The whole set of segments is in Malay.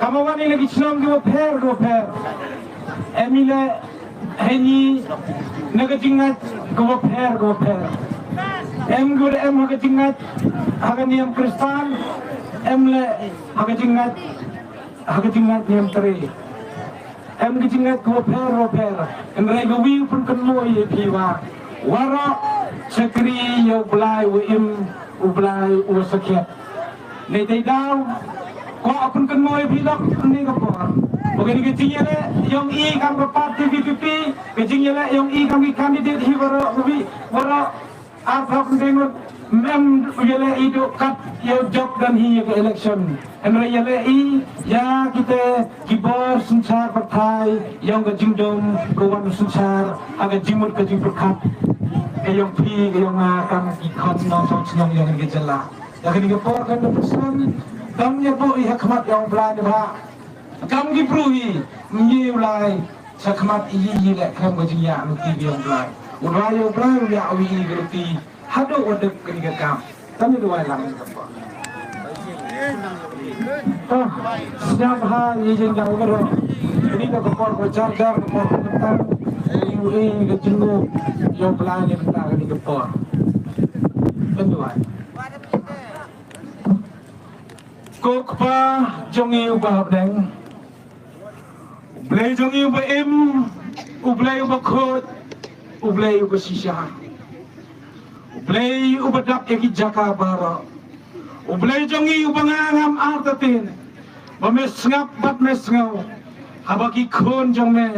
kamu wani lagi senang go pair emile heni nagajingat go pair em gure em hagajingat haganiam Kristen emle hagajingat niam teri em gajingat go pair em rego wi pun kenoi piwa waro sekri yo blai wo im ublai wo sakit nei dai dau ko apun kenoi pilak ni ko por bukan kecingnya le yang i kam parti PPP kecingnya le yang i kam kandidat hi waro apa pun dengar mem yale itu kat yo job dan hi ke election enra yale i ya kita kibor sunsar partai yang ke jingdom kawan sunsar aga jimut ke jing perkat ke yang pi ke yang akan ikon nong song senang yang ke jela ya ke ni por kan pesan damnya bo i hikmat yang belai ba kam gi pruhi mnyulai sakmat i le kam ke jing ya nuti yang belai urayo belai ya awi gerti hado wadek ke kam kami dua lang sedang hari izin kau berdua ini kau kepor kau charger kepor tentang UI ke jengu yang pelani tentang ini kepor kedua kau kepa jongi ubah deng ublay jongi ubah im ublay ubah khot ublay ubah sisa ublay ubah dak eki jaka bara ublay jongi ubangangam artatin bamesngap bat mesngau habaki khon jongme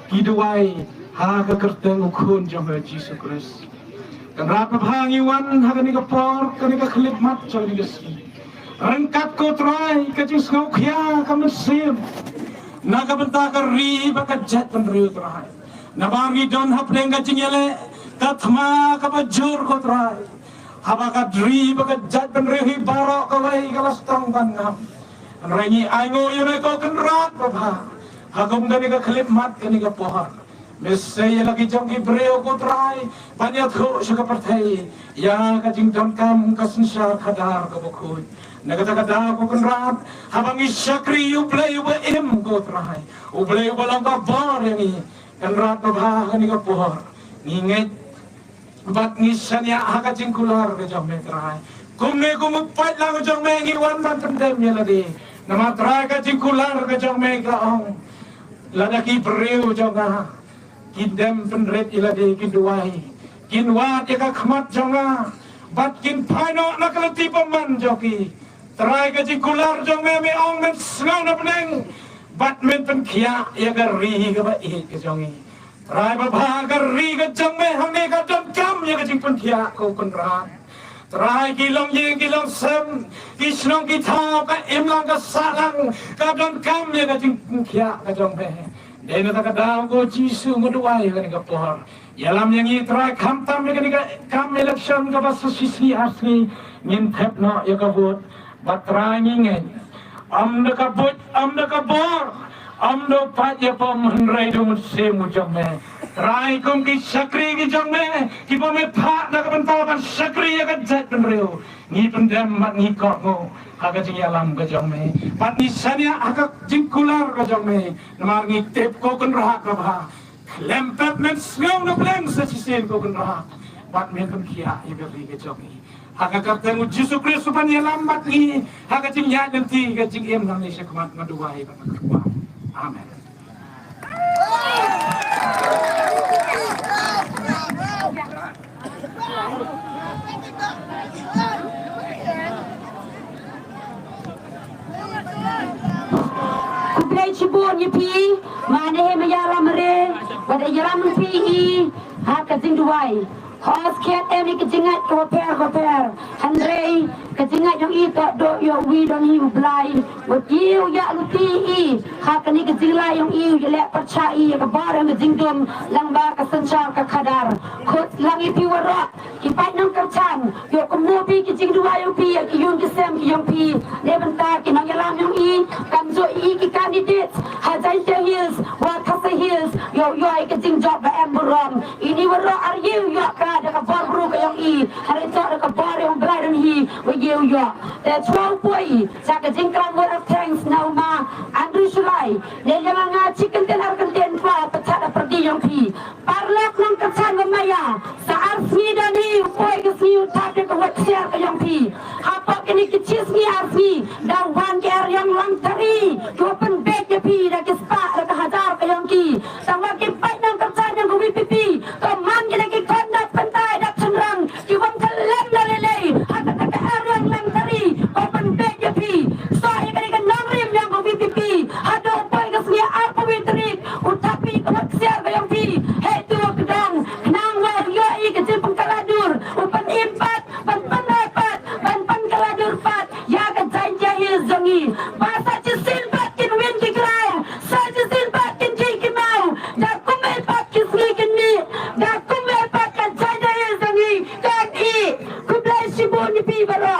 kiduai ha ka kerteng khon jongme Jesus Christ kan rat bhangi wan hagani ka por kani ka khlip mat choli gesi rangkat ko trai ka jis ngau khia ka mesim naga benta ka ri baka jet penri trai nabangi don hapdeng ka jingele ka thma ka bajur ko trai habaka dri baka jet penri hi baro ka wai ka lastang bangam rangi aingo yune ko kenrat babha hagum gani ka khlip mat kani ka pohar mesay lagi jong ibreo ko trai banyat ko saka partai ya ka jing don kam ka sinsar khadar ka bokhoy nagata kada ko kenrat habang isakri ublay ba im ko trai ublay ba lang ka bar yani kenrat babha kani ka pohar nginget bat ngisanya haka jing kular ka jong me trai kumne kumpat lang jong me ngiwan ban pendem ya ladi nama trai ka jing kular ka jong me ka ong ladaki breu jonga kindem penret ilade kinduai kinwat eka khmat jonga bat kin phaino nakalati paman joki trai ka jing kular jong me ong men snau na peneng bat men pen khia ya gari ka ba i ka jongi trai ba bha gari ka jong me hang ne ka don kam ya ka jing pen khia ko konrat trai kilong yeng kilong sem kisnong kitau ka imlang ka salang ka don kam ya ka jing khia ka jong me dena ta ka dang ko jisu ngoduai ka ni ka por yalam yang i trai kam tam ya ka ni ka kam election ka ba sisi asli ngin thep no ya ka vote bat trai ngingen am na ka vote am na ka bor am no pat ya pom rai do mun se mu jong me trai kum ki sakri ki jong me ki pom me pha na ka ban pa ban sakri ya ka jet ben reu ngi pendem mat ngi ko ngo aga jing yalam ka jong me pat ni sania aga jing kular ka jong me namar ngi tep ko kan ra ka ba lempet men ngau na blem sa sisen ko kan ra pat men kan kia ya ri ka jong me aga karteng Jesus Kristus pan yalam mat ngi aga jing ya nanti ka jing em nang ni sekmat ngaduai ba amen kuplay cibun ye pi mane he mayalam re wada yalam pi i ha ka jing duai hos ket emi ka jingat ko per handrei ka jingat yang i to do yo wi don hi ublai wa tiu ya lu pi i ha ka ni ka jingla yang i ye le percha i ka bar ang jingdom lang ba ka sansar ka khadar khot lang i pi wara ki pai nang ka chan yo ko mo pi ki jing duai yo pi ki yun ki sem ki yang pi le banta ki nang yalam yang i kan zo i ki candidate ha jai te hills wa khasa hills yo ai ka jing job ba emburam ini wara are you yo ka da ka bar bru ka yang i hari to da ka bar yang blai dan hi wa yêu yo để cho bui sa cái jing kram word of thanks now ma Andrew Sulai để yang nga chicken ten arkanten pa pachada perdi yang pi parlak nang katsan mamaya sa arfi dani bui ke si utak ke wat siar ke yang pi apa kini kicis ni arfi da wan ger yang lang tari open bed ke pi da ke spa da hazar ke yang ki sama ke pai nang katsan yang wi pi to man ke ke kon da pantai da sunrang ki wan thalam na lele hata ka arang lang tari open bed ke pi so e ke nang rim yang wi pi hado pai ke si apa wi tari utapi ke wat siar ke yang pi hey tu kedang nang wa yo i ke jempung kaladur open impat pan pendapat pan kaladur pat ya ke janji zangi bahasa cisin pat kin win ki grau sa cisin pat kin ki mau da kumel pat kis ni da kumel pat kan janji zangi kan i kublai sibuni pi bara